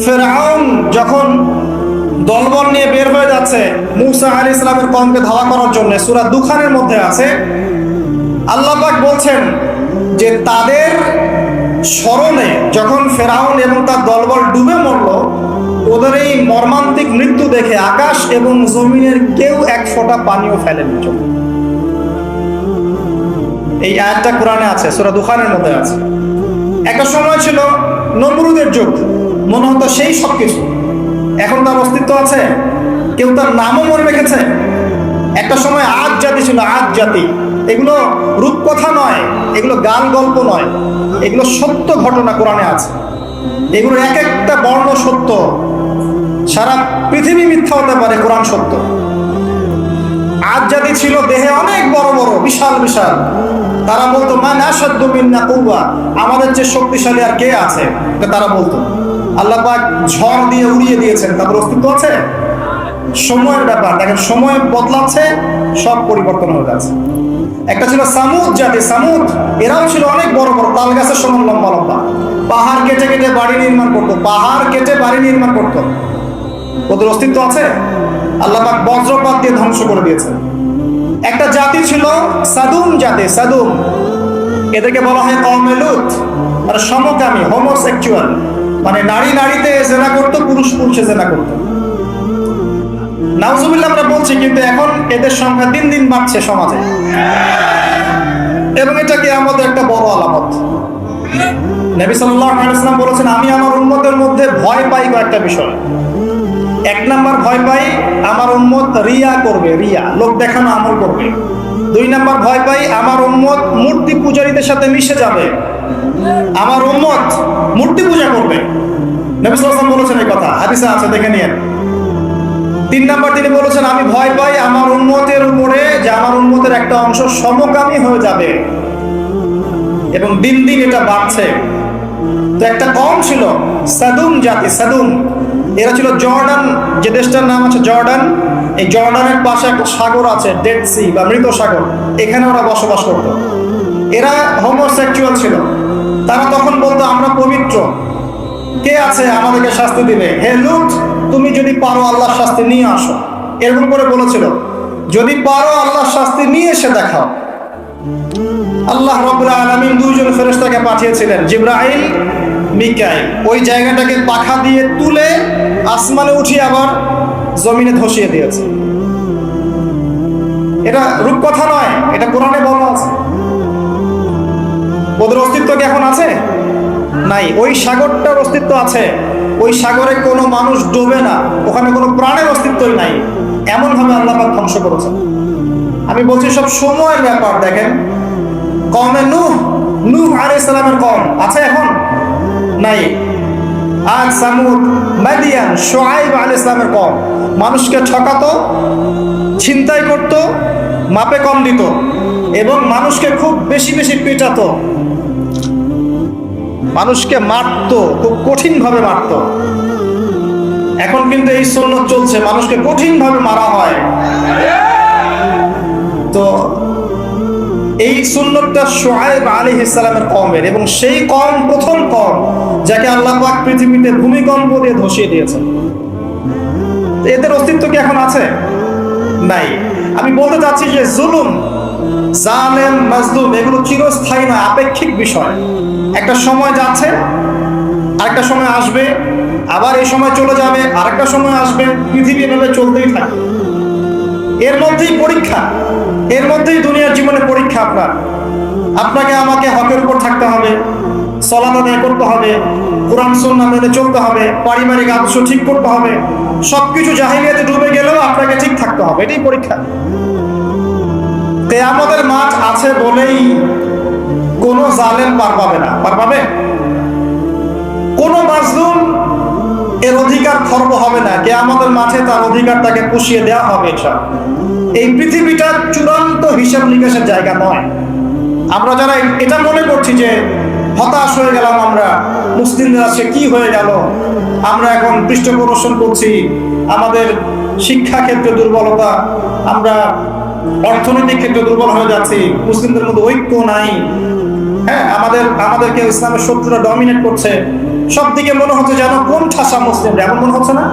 ফিরআউন যখন দলবল নিয়ে বের হয়ে যাচ্ছে মূসা আলাইহিস সালামের কওমকে ধাওয়া করার জন্য, সূরা দুখানের মধ্যে আছে, আল্লাহ পাক বলছেন যে তাদের স্মরণে যখন ফিরআউন এবং তার দলবল ডুবে মরল, ওদের এই মর্মান্তিক মৃত্যু দেখে আকাশ এবং জমিনের কেউ এক ফোঁটা পানিও ফেলেনি। এই আয়াতটা কোরআনে আছে, সূরা দুখানের মধ্যে আছে। একটা সময় ছিল নমরুদের যুগ, মনে হতো সেই সবকিছু। এখন তার অস্তিত্ব আছে? কেউ তার নামও মনে রেখেছে? একটা সময় আদ জাতি ছিল, আদ জাতি। এগুলো রূপকথা নয়, এগুলো গান গল্প নয়, এগুলো সত্য ঘটনা কোরআনে আছে। এগুলো এক একটা বর্ণ সত্য, সারা পৃথিবী মিথ্যা হতে পারে, কোরআন সত্য। আদ জাতি ছিল দেহে অনেক বড় বড়, বিশাল বিশাল। তারা বলতো মান আশাদ্দু মিন্না কুওয়া, আমাদের চেয়ে শক্তিশালী আর কে আছে, এটা তারা বলতো। আল্লাহ পাক ঝড় দিয়ে উড়িয়ে দিয়েছেন, তাদের অস্তিত্ব আছে? সময়ের ব্যাপার, দেখেন সময় বদলাচ্ছে, সব পরিবর্তন হয়ে যাচ্ছে। একটা ছিল সামুদ জাতি, সামুদ, এরাও ছিল অনেক বড় বড়, তাল গাছের সমান লম্বা লম্বা, পাহাড় কেটে কেটে বাড়ি নির্মাণ করতো, পাহাড় কেটে বাড়ি নির্মাণ করতো। ওদের অস্তিত্ব আছে? আল্লাহ পাক বজ্রপাত দিয়ে ধ্বংস করে দিয়েছেন। একটা জাতি ছিল সাদুম জাতি, সাদুম, এদেরকে বলা হয় কওমে লূত। আর সমকামী, হোমোসেক্সুয়াল, মানে নারী নারীতে জেনা করতো, পুরুষ পুরুষে জেনা করতো। নাউজুবিল্লাহ আমরা বলছি, কিন্তু এখন এদের সংখ্যা দিন দিন বাড়ছে সমাজে, এবং এটা কিয়ামতের একটা বড় আলামত। নবী সাল্লাল্লাহু আলাইহি ওয়াসাল্লাম বলেছেন, আমি আমার উম্মতের মধ্যে ভয় পাই কয়েকটা বিষয়। এক নাম্বার ভয় পাই, আমার উম্মত রিয়া করবে, রিয়া, লোক দেখানো আমল করবে। দুই নাম্বার ভয় পাই, আমার উম্মত মূর্তি পূজারীদের সাথে মিশে যাবে, আমার উম্মত মূর্তি পূজা করবে। নবী সাল্লাল্লাহু আলাইহি ওয়াসাল্লাম বলেছেন এই কথা, হাদিসে আছে, দেখে নিন। তিন নাম্বার তিনি বলেছেন, আমি ভয় পাই আমার উম্মতের উপরে যে আমার উম্মতের একটা অংশ সমকামী হয়ে যাবে, এবং দিন দিন এটা বাড়ছে। তো একটা কওম ছিল সাদুম জাতি, সাদুম, এরা ছিল জর্ডান, যে দেশটার নাম আছে জর্ডান, এই জর্ডানের পাশে একটা সাগর আছে, ডেড সি বা মৃত সাগর, এখানে ওরা বসবাস করত। এরা হোমোসেক্সুয়াল ছিল। তারা তখন বলতো, আমরা পবিত্র, কে আছে আমাদেরকে শাস্তি দিবে? হে লূত, তুমি যদি পারো আল্লাহর শাস্তি নিয়ে আসো। এরকম করে বলেছিল, যদি পারো আল্লাহর শাস্তি নিয়ে এসে দেখাও। আল্লাহ রাব্বুল আলামিন দুইজন ফেরেশতাকে পাঠিয়েছিলেন, জিবরাইল, মিকাইল। ওই জায়গাটাকে পাখা দিয়ে তুলে আসমানে উঠিয়ে আবার জমিনে ধসিয়ে দিয়েছে। এটা রূপকথা নয়, এটা কোরআনে বলা আছে। ওদের অস্তিত্ব কি এখন আছে? নাই। ওই সাগরটার অস্তিত্ব আছে, ওই সাগরে কোনো মানুষ ডোবে না, ওখানে কোনো প্রাণের অস্তিত্বই নাই। এমন ভাবে আল্লাহ পাক ধ্বংস করেছেন। আমি বলছি সব সময়ের ব্যাপার। দেখেন কওমে নূহ, নূহ আলাইহিস সালামের কওম আছে এখন? নাই। আদ, সামুদ, মাদিয়ান, শুআইব আলাইহিস সালামের কওম মানুষকে ঠকাতো, ছিনতাই করত, মাপে কম দিত, এবং মানুষকে খুব বেশি বেশি পেটাতো, মানুষকে মারতো, খুব কঠিন ভাবে মারতো। এখন কিন্তু এই সুন্নাত চলছে, মানুষকে কঠিন ভাবে মারা হয়। তো এই সুন্নাতটা শুআইব আলাইহিস সালামের কওমের, এবং সেই কওম প্রথম কওম যাকে আল্লাহ পাক পৃথিবীতে ভূমিকম্প দিয়ে ধসিয়ে দিয়েছেন। এদের অস্তিত্ব কি এখন আছে? নাই। আমি বলতে চাচ্ছি যে জুলুম, জালেম, মাজলুম এগুলো চিরস্থায়ী নয়, আপেক্ষিক বিষয়। একটা সময় যাচ্ছে, আরেকটা সময় আসবে, আবার এই সময় চলে যাবে, আরেকটা সময় আসবে, পৃথিবী এভাবে চলতেই থাকে। এর মধ্যেই পরীক্ষা, এর মধ্যেই দুনিয়ার জীবনে পরীক্ষা। আপনাকে আমাকে হকের উপর থাকতে হবে, সালাত আদায় করতে হবে, কোরআন সুন্নাহ মেনে চলতে হবে, পারিবারিক আদর্শ ঠিক করতে হবে। সবকিছু জাহিলিয়াতে ডুবে গেলেও আপনাকে ঠিক থাকতে হবে, এটাই পরীক্ষা। কিয়ামতের মাঠ আছে বলেই কোনো জালেম পার পাবে না, পার পাবে? কোনো মাজলুম এর অধিকার খর্ব হবে না। কিয়ামতের মাঠে তার অধিকার তাকে পুষিয়ে দেওয়া হবে। এই পৃথিবীটা চূড়ান্ত হিসাব নিকাশের জায়গা নয়। আমরা যারা এটা মনে করছি যে হতাশ হয়ে গেলাম, আমরা মুসলিমদের আজকে কি হয়ে গেল, আমরা এখন পৃষ্ঠপ্রদর্শন করছি আমাদের শিক্ষা ক্ষেত্রে দুর্বলতা, আমরা অর্থনৈতিক ক্ষেত্রে দুর্বল হয়ে যাচ্ছি, মুসলিমদের মধ্যে ঐক্য নাই, হ্যাঁ, আমাদেরকে ইসলামের শত্রুরা ডমিনেট করছে, সব দিকে মনে হচ্ছে যেন কোন ঠাসা মুসলিমরা, এমন মনে হচ্ছে না?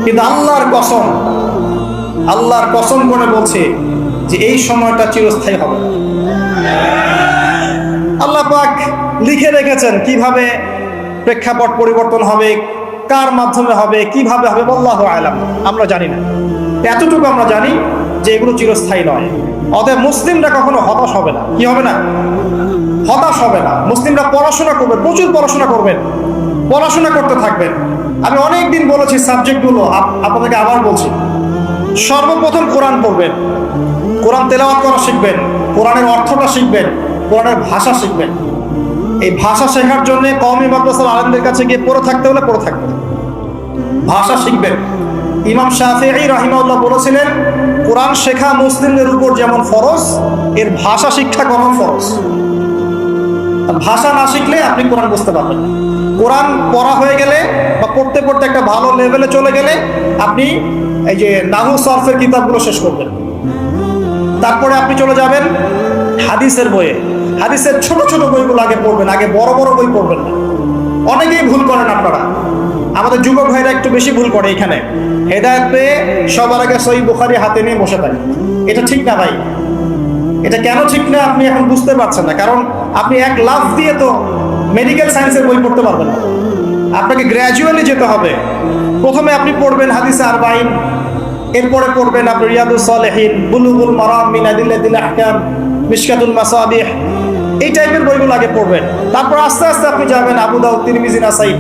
কিন্তু আল্লাহর কসম করে বলছে যে এই সময়টা চিরস্থায়ী হবে। আল্লাহ পাক লিখে রেখেছেন কিভাবে প্রেক্ষাপট পরিবর্তন হবে, কার মাধ্যমে হবে, কিভাবে হবে, আল্লাহু আ'লাম, আমরা জানি না। এতটুকু আমরা জানি যে এগুলো চিরস্থায়ী নয়। অতএব মুসলিমরা কখনো হতাশ হবে না। কি হবে না? হতাশ হবে না। মুসলিমরা পড়াশোনা করবেন, প্রচুর পড়াশোনা করবেন, পড়াশোনা করতে থাকবেন। আমি অনেক দিন বলেছি সাবজেক্টগুলো, আপনাদেরকে আবার বলছি। সর্বপ্রথম কোরআন পড়বেন, কোরআন তেলাওয়াত করা শিখবেন, কোরআনের অর্থটা শিখবেন, কোরআনের ভাষা শিখবেন। এই ভাষা শেখার জন্য কওমি মাদ্রাসার আলেমদের কাছে গিয়ে পড়ে থাকতে হলে পড়ে থাকবেন, ভাষা শিখবেন। ইমাম শাফিঈ রাহিমাহুল্লাহ বলেছিলেন, কোরআন শেখা মুসলিমদের উপর যেমন ফরজ, এর ভাষা শিক্ষা করাও ফরজ। ভাষা না শিখলে আপনি কোরআন বুঝতে পারবেন। কোরআন পড়া হয়ে গেলে বা পড়তে পড়তে একটা ভালো লেভেলে চলে গেলে আপনি এই যে নাহু সরফের কিতাবগুলো শেষ করবেন। তারপরে আপনি চলে যাবেন হাদিসের বইয়ে। হাদিসের ছোট ছোট বইগুলো আগে পড়বেন, আগে বড় বড় বই পড়বেন না। অনেকেই ভুল করেন আপনারা, আমাদের যুবক ভাইরা একটু বেশি ভুল করে এখানে। হেদায়েত পেয়ে সবার আগে সহিহ বুখারী হাতে নিয়ে বসে থাকে। এটা ঠিক না ভাই। এটা কেন ঠিক না আপনি এখন বুঝতে পারছেন না, কারণ আপনি এক লাফ দিয়ে তো মেডিকেল সায়েন্সের বই পড়তে পারবেন না। আপনাকে গ্র্যাজুয়ালি যেতে হবে। প্রথমে আপনি পড়বেন হাদিসে আরবাঈন, এরপরে পড়বেন আপনি রিয়াদুস সালেহিন, বুলুগুল মারাম মিন আদিল্লাতিল আহকাম, মিশকাতুল মাসাবিহ, এই টাইপের বইগুলো আগে পড়বেন। তারপর আস্তে আস্তে আপনি যাবেন আবু দাউদ, তিরমিজি, নাসাই,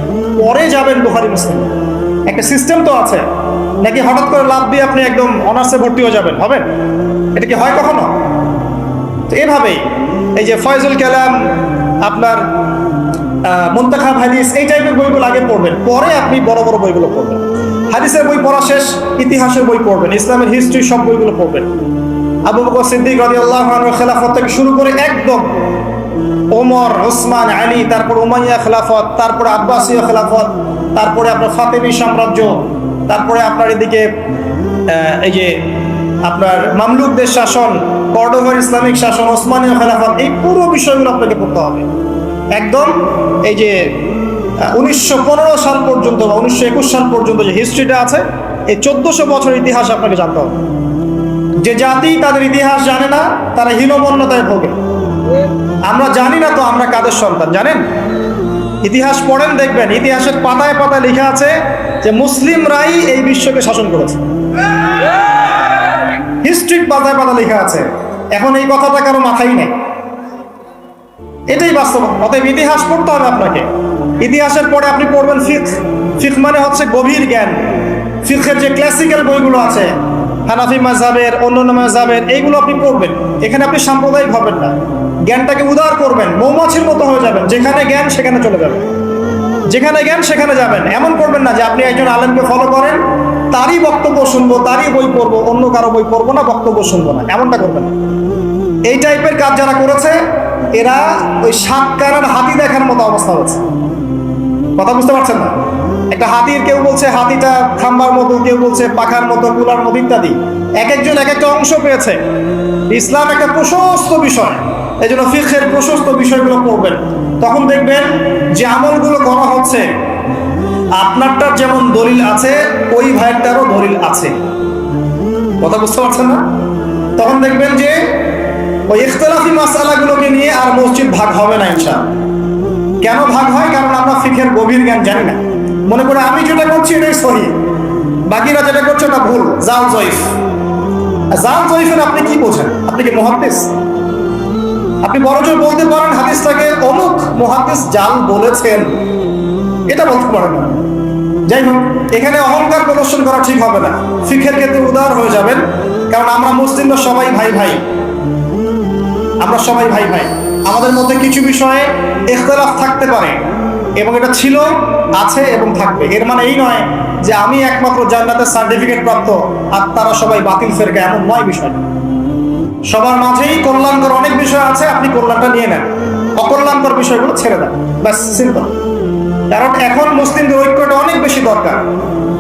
পরে যাবেন বুখারী, মুসলিম। একটা সিস্টেম তো আছে। নাকি হঠাৎ করে লাভ দিয়ে আপনি একদম অনার্সে ভর্তি হয়ে যাবেন? হবেন? এটা কি হয় কখনো? তো এভাবেই এই যে ফয়জুল কালাম, আপনার মুনতাখাব হাদিস, এই টাইপের বইগুলো আগে পড়বেন, পরে আপনি বড় বড় বইগুলো পড়বেন। হাদিসের বই পড়া শেষ, ইতিহাসের বই পড়বেন, ইসলামের হিস্ট্রি সব বইগুলো পড়বেন। আবু বকর সিদ্দিক রাদিয়াল্লাহু আনহু খেলাফত থেকে শুরু করে একদম ওমর, ওসমান, আলী, তারপর উমাইয়া খেলাফত, তারপরে আব্বাসীয় খেলাফত, তারপরে আপনার ফাতেমি সাম্রাজ্য, তারপরে আপনার এদিকে এই যে আপনার মামলুকদের শাসন, কর্ডোভার ইসলামিক শাসন, ওসমানীয় খেলাফত, এই পুরো বিষয়গুলো আপনাকে পড়তে হবে। একদম এই যে 1915 সাল পর্যন্ত বা 1921 সাল পর্যন্ত যে হিস্ট্রিটা আছে, এই 1400 বছর ইতিহাস আপনাকে জানতে হবে। যে জাতি তাদের ইতিহাস জানে না, তারা হীনমন্যতায় ভোগে। আমরা জানি না তো আমরা কাদের সন্তান, জানেন? ইতিহাস পড়েন, দেখবেন ইতিহাসের পাতায় পাতায় লেখা আছে যে মুসলিমরাই এই বিশ্বকে শাসন করেছে। হিস্ট্রির পাতায় পাতায় লেখা আছে। এখন এই কথাটা কারো মাথায় নেই, এটাই বাস্তব। অতএব ইতিহাস পড়তে হবে আপনাকে। ইতিহাসের পরে আপনি পড়বেন ফিকহ। ফিকহ মানে হচ্ছে গভীর জ্ঞান। ফিকহের যে ক্লাসিক্যাল বইগুলো আছে, হানাফি মাযহাবের, অন্যান্য মাযহাবের, এইগুলো আপনি পড়বেন। এখানে আপনি সাম্প্রদায়িক হবেন না, জ্ঞানটাকে উদার করবেন, মৌমাছির মতো হয়ে যাবেন। যেখানে জ্ঞান সেখানে চলে যাবেন, যেখানে জ্ঞান সেখানে যাবেন। এমন করবেন না যে আপনি একজন আলেমকে ফলো করেন, তারই বক্তব্য শুনবো, তারই বই পড়বো, অন্য কারো বই পড়বো না, বক্তব্য শুনবো না, এমনটা করবেন না। এই টাইপের কাজ যারা করেছে এরা ওই সাতকারার হাতি দেখার মতো অবস্থা হচ্ছে। কথা বুঝতে পারছেন না? একটা হাতির, কেউ বলছে হাতিটা খাম্বার মতো, কেউ বলছে পাখার মতো, কুলার মতো, ইত্যাদি। এক একজন এক একটা অংশ পেয়েছে। ইসলাম একটা প্রশস্ত বিষয়, এই জন্য ফিকহের প্রশস্ত বিষয়গুলো পড়বেন। তখন দেখবেন যে আমলগুলো করা হচ্ছে আপনারটার যেমন দলিল আছে, ওই ভাইয়েরটারও দলিল আছে। কথা বুঝতে পারছেন না? তখন দেখবেন যে ওই ইখতিলাফি মাসআলাগুলোকে নিয়ে আর মসজিদ ভাগ হবে না ইনশাআল্লাহ। কেন ভাগ হয়? কারণ আমরা ফিকহের গভীর জ্ঞান জানি না। মনে করে আমি যেটা করছি এটাই সহিহ, বাকিরা যেটা করছে ওটা ভুল, জাল জয়ীফ। জাল জয়ীফের আপনি কি বোঝেন? আপনি কি মুহাদ্দিস? আপনি বড়জোর বলতে পারেন হাদিসটাকে অমুক মুহাদ্দিস জাল বলেছেন, এটা বলতে পারেন না। যাই হোক, এখানে অহংকার প্রদর্শন করা ঠিক হবে না। ফিকহের ক্ষেত্রে উদার হয়ে যাবেন, কারণ আমরা মুসলিমরা সবাই ভাই ভাই, আমরা সবাই ভাই ভাই। আমাদের মধ্যে কিছু বিষয়ে ইখতিলাফ থাকতে পারে, এবং এটা ছিল, আছে এবং থাকবে। এর মানে এই নয় যে আমি একমাত্র জান্নাতের সার্টিফিকেট প্রাপ্ত আর তারা সবাই বাতিল ফেরকা, এমন নয় বিষয়। সবার মাঝেই কল্যাণকর অনেক বিষয় আছে, আপনি কল্যাণটা নিয়ে নেন, অকল্যাণকর বিষয়গুলো ছেড়ে দেন, ব্যাস, সিম্পল। কারণ এখন মুসলিমদের ঐক্যটা অনেক বেশি দরকার।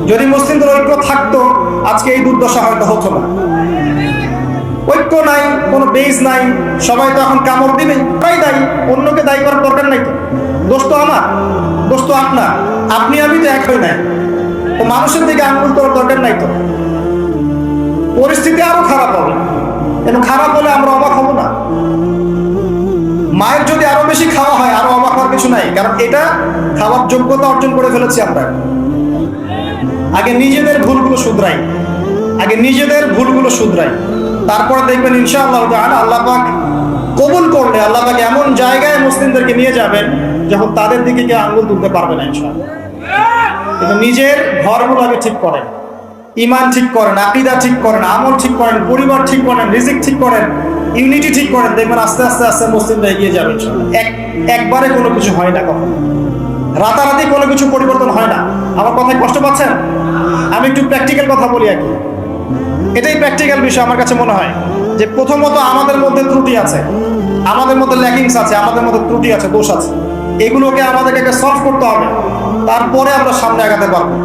যদি মুসলিমদের ঐক্য থাকতো আজকে এই দুর্দশা হয়তো হতো না। ঐক্য নাই, কোনো বেজ নাই, সবাই তো এখন কামড় দিবে, সবাই দায়ী, অন্যকে দায়ী করার দরকার নাই তো। দোষ তো আমার, দোষ তো আপনার, আপনি আমি তো একই নাই, তো মানুষের দিকে আঙুল তোলার দরকার নাই তো। পরিস্থিতি আরো খারাপ হবে, এবং খারাপ হলে আমরা অবাক হব না। মায়ের যদি আরো বেশি খাওয়া হয়, আরো অবাক হওয়ার কিছু নাই, কারণ এটা খাওয়ার যোগ্যতা অর্জন করে ফেলেছি আমরা। আগে নিজেদের ভুলগুলো শুধরাই, আগে নিজেদের ভুলগুলো শুধরাই, তারপরে দেখবেন ইনশাআল্লাহ তাআলা আল্লাহ পাক কবুল করলে আল্লাহ পাক এমন জায়গায় মুসলিমদেরকে নিয়ে যাবেন যখন তাদের দিকে কেউ আঙ্গুল তুলতে পারবে না ইনশাআল্লাহ। কিন্তু নিজের ঘরগুলো আগে ঠিক করেন, ইমান ঠিক করেন, আকীদা ঠিক করেন, আমল ঠিক করেন, পরিবার ঠিক করেন, রিজিক ঠিক করেন, ইউনিটি ঠিক করেন, দেখবেন আস্তে আস্তে আস্তে মুসলিমরা এগিয়ে যাবে ইনশাআল্লাহ। একবারে কোনো কিছু হয় না, কখনো রাতারাতি কোনো কিছু পরিবর্তন হয় না। আমার কথায় কষ্ট পাচ্ছেন? আমি একটু প্র্যাকটিক্যাল কথা বলি আর কি। এটাই প্র্যাকটিক্যাল বিষয় আমার কাছে মনে হয়, যে প্রথমত আমাদের মধ্যে ত্রুটি আছে, আমাদের মধ্যে ল্যাকিংস আছে, আমাদের মধ্যে ত্রুটি আছে, দোষ আছে, এগুলোকে আমাদেরকে সলভ করতে হবে, তারপরে আমরা সামনে আগাতে পারবো।